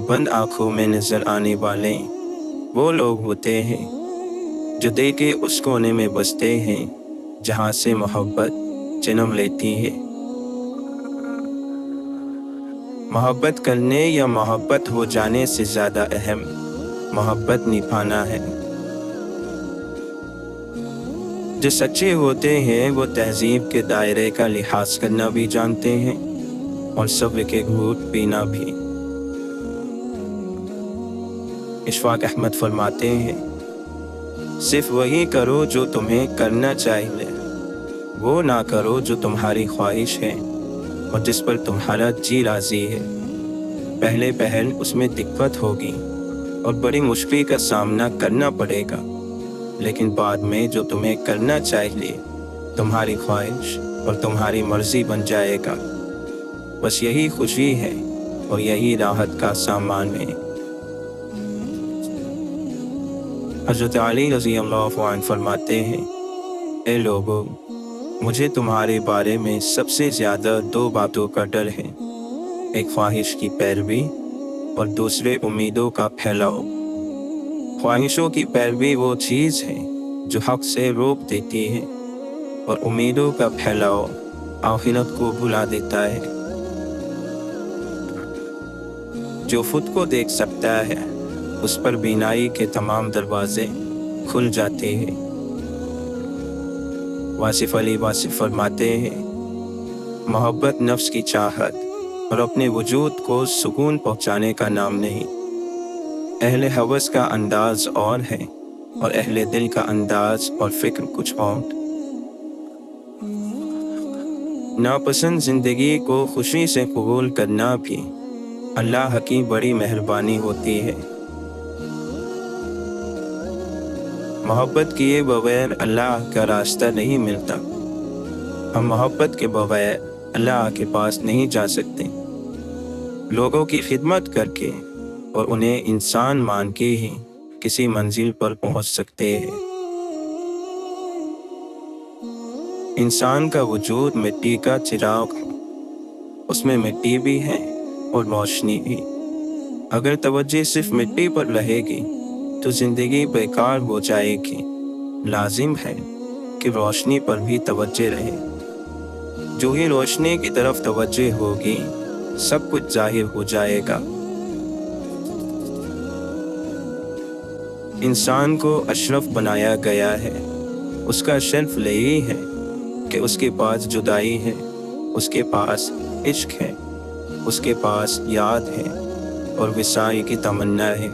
बंद आँखों में नजर आने वाले वो लोग होते हैं जो दिल के उस कोने में बसते हैं जहाँ से मोहब्बत जन्म लेती है। मोहब्बत करने या मोहब्बत हो जाने से ज़्यादा अहम मोहब्बत निभाना है। जो सच्चे होते हैं वो तहजीब के दायरे का लिहाज करना भी जानते हैं और सब्र के घूंट पीना भी। इशफाक अहमद फरमाते हैं, सिर्फ वही करो जो तुम्हें करना चाहिए, वो ना करो जो तुम्हारी ख्वाहिश है और जिस पर तुम्हारा जी राजी है। पहले पहल उसमें दिक्कत होगी और बड़ी मुश्किल का सामना करना पड़ेगा, लेकिन बाद में जो तुम्हें करना चाहिए तुम्हारी ख्वाहिश और तुम्हारी मर्जी बन जाएगा। बस यही खुशी है और यही राहत का सामान है। हज़रत अली रज़ी अल्लाह अन्हु फरमाते हैं, ए लोगों, मुझे तुम्हारे बारे में सबसे ज़्यादा दो बातों का डर है, एक ख्वाहिश की पैरवी और दूसरे उम्मीदों का फैलाव। ख्वाहिशों की पैरवी वो चीज़ है जो हक़ से रोक देती है और उम्मीदों का फैलाव आखिरत को भुला देता है। जो खुद को देख सकता है उस पर बीनाई के तमाम दरवाजे खुल जाते हैं। वासिफ अली वासिफ फरमाते हैं, मोहब्बत नफ्स की चाहत और अपने वजूद को सुकून पहुंचाने का नाम नहीं। अहले हवस का अंदाज और है और अहले दिल का अंदाज और फिक्र कुछ और। नापसंद जिंदगी को खुशी से कबूल करना भी अल्लाह की बड़ी मेहरबानी होती है। मोहब्बत किए बगैर अल्लाह का रास्ता नहीं मिलता। हम मोहब्बत के बगैर अल्लाह के पास नहीं जा सकते। लोगों की खिदमत करके और उन्हें इंसान मान के ही किसी मंजिल पर पहुंच सकते हैं। इंसान का वजूद मिट्टी का चिराग है, उसमें मिट्टी भी है और रोशनी भी। अगर तवज्जो सिर्फ मिट्टी पर रहेगी तो जिंदगी बेकार हो जाएगी। लाजिम है कि रोशनी पर भी तवज्जो रहे। जो ही रोशनी की तरफ तवज्जो होगी सब कुछ जाहिर हो जाएगा। इंसान को अशरफ बनाया गया है, उसका शर्फ यही है कि उसके पास जुदाई है, उसके पास इश्क है, उसके पास याद है और विसाई की तमन्ना है।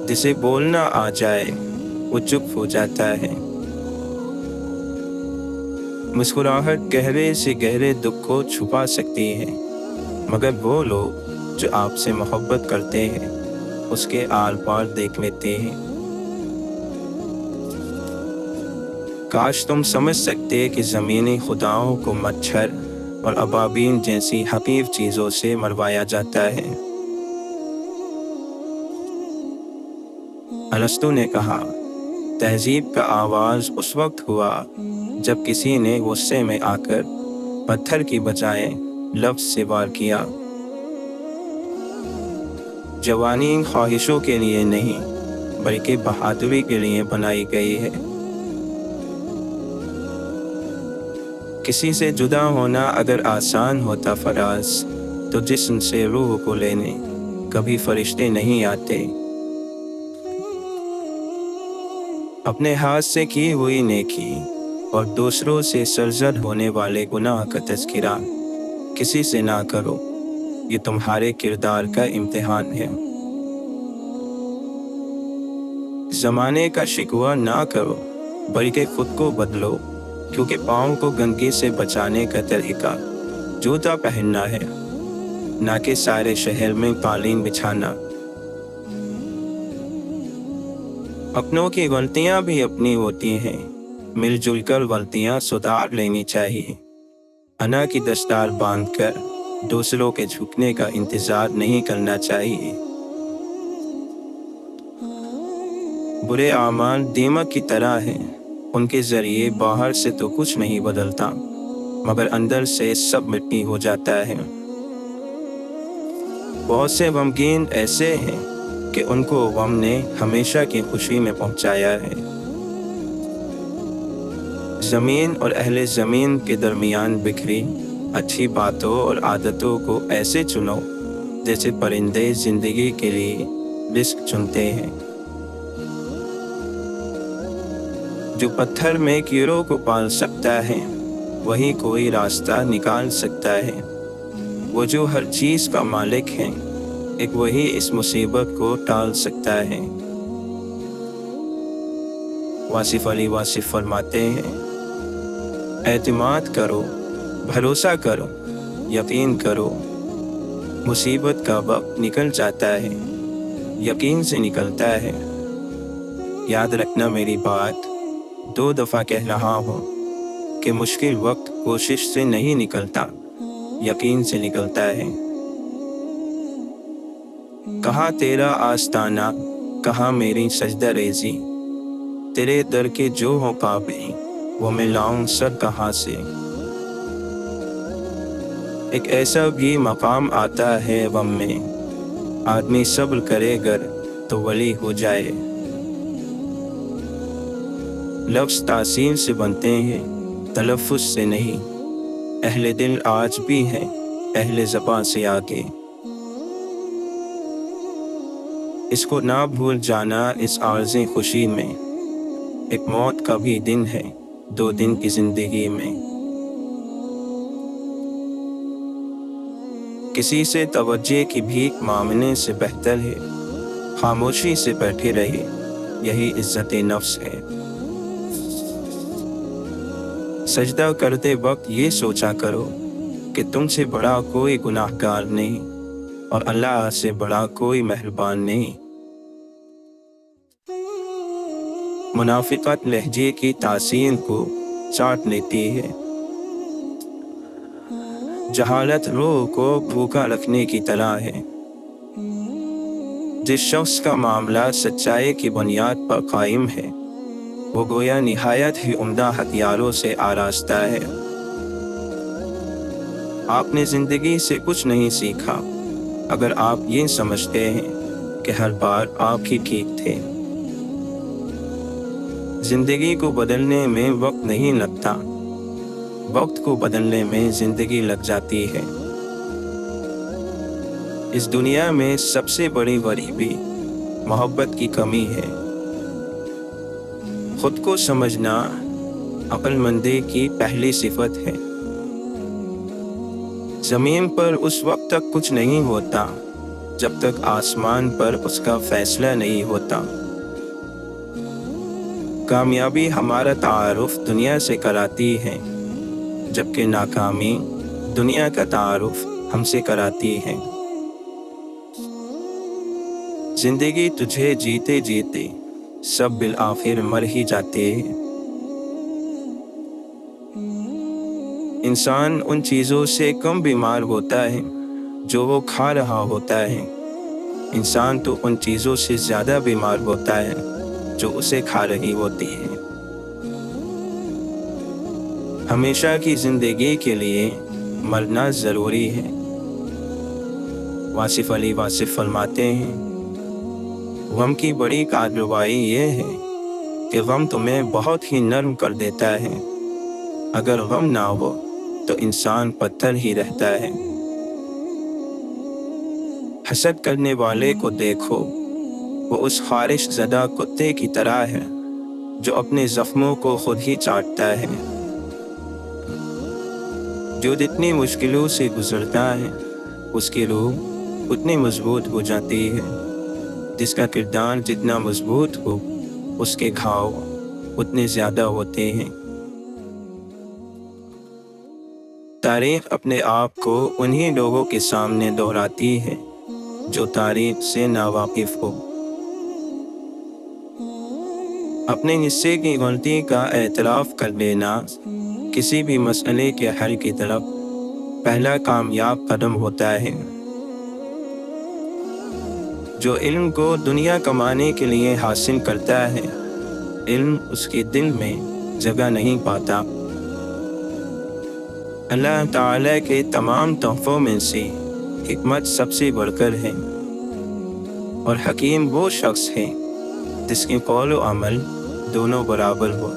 जिसे बोलना आ जाए वो चुप हो जाता है। मुस्कुराहट गहरे से गहरे दुख को छुपा सकती है, मगर वो लोग जो आपसे मोहब्बत करते हैं उसके आर पार देख लेते हैं। काश तुम समझ सकते कि ज़मीनी खुदाओं को मच्छर और अबाबीन जैसी हकीफ चीज़ों से मरवाया जाता है। अरस्तु ने कहा, तहजीब का आवाज़ उस वक्त हुआ जब किसी ने गुस्से में आकर पत्थर की बजाय लफ्ज़ से वार किया। जवानी ख्वाहिशों के लिए नहीं बल्कि बहादुरी के लिए बनाई गई है। किसी से जुदा होना अगर आसान होता फराज, तो जिस्म से रूह को लेने कभी फरिश्ते नहीं आते। अपने हाथ से की हुई नेकी और दूसरों से सरजद होने वाले गुनाह का तज़किरा किसी से ना करो, ये तुम्हारे किरदार का इम्तिहान है। ज़माने का शिकवा ना करो बल्कि खुद को बदलो, क्योंकि पाँव को गंदगी से बचाने का तरीका जूता पहनना है, ना कि सारे शहर में कालीन बिछाना। अपनों की गलतियां भी अपनी होती हैं, मिलजुल कर गलतियां सुधार लेनी चाहिए। अना की दस्तार बांधकर दूसरों के झुकने का इंतजार नहीं करना चाहिए। बुरे आमाल दीमक की तरह हैं, उनके जरिए बाहर से तो कुछ नहीं बदलता मगर अंदर से सब मिट्टी हो जाता है। بہت سے غمگین ایسے ہیں کہ ان کو غم نے ہمیشہ کی خوشی میں پہنچایا ہے۔ زمین اور اہل زمین کے درمیان بکھری اچھی باتوں اور عادتوں کو ایسے چنو جیسے پرندے زندگی کے لیے رزق چنتے ہیں۔ جو پتھر میں کیڑوں کو پال سکتا ہے وہی کوئی راستہ نکال سکتا ہے۔ وہ جو ہر چیز کا مالک ہے ایک وہی اس مصیبت کو ٹال سکتا ہے۔ واصف علی واصف فرماتے ہیں، اعتماد کرو، بھروسہ کرو، یقین کرو، مصیبت کا وقت نکل جاتا ہے، یقین سے نکلتا ہے۔ یاد رکھنا میری بات، 2 دفعہ کہہ رہا ہوں کہ مشکل وقت کوشش سے نہیں نکلتا، یقین سے نکلتا ہے۔ کہاں تیرا آستانہ، کہاں میری سجدہ ریزی، تیرے در کے جو ہوں کعبے وہ میں لاؤں سر کہاں سے۔ ایک ایسا بھی مقام آتا ہے غم میں، آدمی صبر کرے گر تو ولی ہو جائے۔ لفظ تاثیر سے بنتے ہیں، تلفظ سے نہیں۔ اہل دل آج بھی ہیں اہل زباں سے آگے۔ اس کو نہ بھول جانا اس عارضی خوشی میں، ایک موت کا بھی دن ہے 2 دن کی زندگی میں۔ کسی سے توجہ کی بھیک مانگنے سے بہتر ہے خاموشی سے بیٹھے رہے، یہی عزت نفس ہے۔ سجدہ کرتے وقت یہ سوچا کرو کہ تم سے بڑا کوئی گناہ گار نہیں اور اللہ سے بڑا کوئی مہربان نہیں۔ منافقت لہجے کی تاثیر کو چاٹ لیتی ہے، جہالت روح کو بھوکا رکھنے کی طرح ہے۔ جس شخص کا معاملہ سچائی کی بنیاد پر قائم ہے وہ گویا نہایت ہی عمدہ ہتھیاروں سے آراستہ ہے۔ آپ نے زندگی سے کچھ نہیں سیکھا اگر آپ یہ سمجھتے ہیں کہ ہر بار آپ ہی ٹھیک تھے۔ زندگی کو بدلنے میں وقت نہیں لگتا، وقت کو بدلنے میں زندگی لگ جاتی ہے۔ اس دنیا میں سب سے بڑی غریبی محبت کی کمی ہے۔ خود کو سمجھنا عقل مندی کی پہلی صفت ہے۔ زمین پر اس وقت تک کچھ نہیں ہوتا جب تک آسمان پر اس کا فیصلہ نہیں ہوتا۔ کامیابی ہمارا تعارف دنیا سے کراتی ہے جبکہ ناکامی دنیا کا تعارف ہم سے کراتی ہے۔ زندگی تجھے جیتے جیتے سب بالآخر مر ہی جاتے ہیں۔ انسان ان چیزوں سے کم بیمار ہوتا ہے جو وہ کھا رہا ہوتا ہے، انسان تو ان چیزوں سے زیادہ بیمار ہوتا ہے جو اسے کھا رہی ہوتی ہے۔ ہمیشہ کی زندگی کے لیے مرنا ضروری ہے۔ واصف علی واصف فرماتے ہیں، غم کی بڑی کارروائی یہ ہے کہ غم تمہیں بہت ہی نرم کر دیتا ہے۔ اگر غم نہ ہو تو انسان پتھر ہی رہتا ہے۔ حسد کرنے والے کو دیکھو، وہ اس خارش زدہ کتے کی طرح ہے جو اپنے زخموں کو خود ہی چاٹتا ہے۔ جو جتنی مشکلوں سے گزرتا ہے اس کی روح اتنی مضبوط ہو جاتی ہے، جس کا کردار جتنا مضبوط ہو اس کے گھاؤ اتنے زیادہ ہوتے ہیں۔ تاریخ اپنے آپ کو انہی لوگوں کے سامنے دہراتی ہے جو تاریخ سے ناواقف ہو۔ اپنے حصے کی غلطی کا اعتراف کر لینا کسی بھی مسئلے کے حل کی طرف پہلا کامیاب قدم ہوتا ہے۔ جو علم کو دنیا کمانے کے لیے حاصل کرتا ہے، علم اس کے دل میں جگہ نہیں پاتا۔ اللہ تعالیٰ کے تمام تحفوں میں سے حکمت سب سے بڑھ کر ہے، اور حکیم وہ شخص ہے جس کے قول و عمل دونوں برابر ہو۔